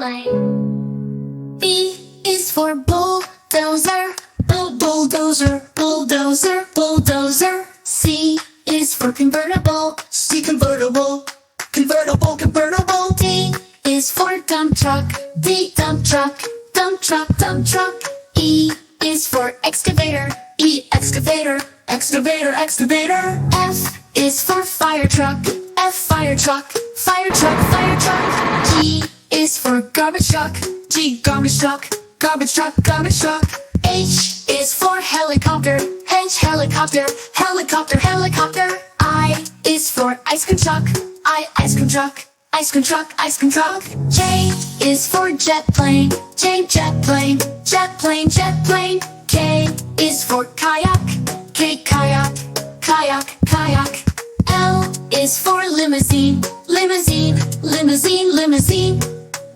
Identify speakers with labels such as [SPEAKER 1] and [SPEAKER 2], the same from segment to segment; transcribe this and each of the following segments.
[SPEAKER 1] airplane. B is for bulldozer. Bulldozer, bulldozer, bulldozer. C is for convertible. C convertible, convertible, convertible. D is for dump truck. D dump truck, dump truck, dump truck. E is for excavator. E excavator, excavator, excavator. F is for fire truck. F fire truck, fire truck, fire truck. G is for garbage truck. G garbage truck, garbage truck, garbage truck. H is for helicopter. H helicopter, helicopter, helicopter. I is for ice cream truck. I ice cream truck, ice cream truck, ice cream truck. J is for jet plane. J jet plane, jet plane, jet plane. K is for kayak. K kayak, kayak, kayak. L is for limousine. Limousine, limousine, limousine.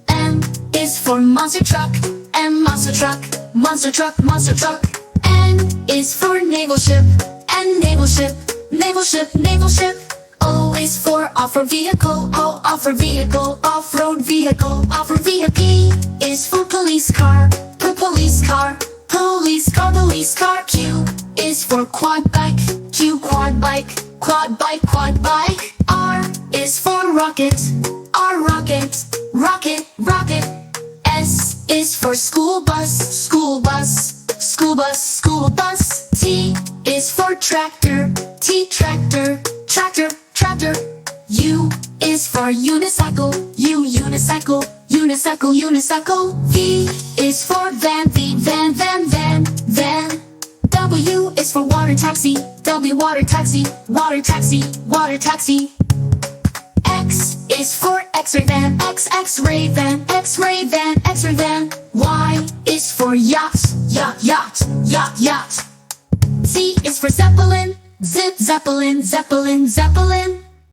[SPEAKER 1] M is for monster truck. M monster truck, monster truck, monster truck. N is for naval ship. N naval ship, naval ship, naval ship. O is for off-road vehicle. O off-road vehicle, off-road vehicle, off-road vehicle. P is for police car. Police car, police car, police car. Q is for quad bike. Q quad bike, quad bike, quad bike. R is for rocket. R rocket, rocket, rocket. S is for school bus. School bus, school bus, school bus. T is for tractor. T tractor, tractor, tractor. U is for unicycle. U unicycle, unicycle, unicycle. V is for van. V van, van, van, van. W is for water taxi. W water taxi, water taxi, water taxi. X is for X-ray van. X X-ray van, X-ray van, X-ray van. Y is for yacht. Yacht, yacht, yacht, yacht. Z is for zeppelin. Zip, zeppelin, zeppelin, zeppelin.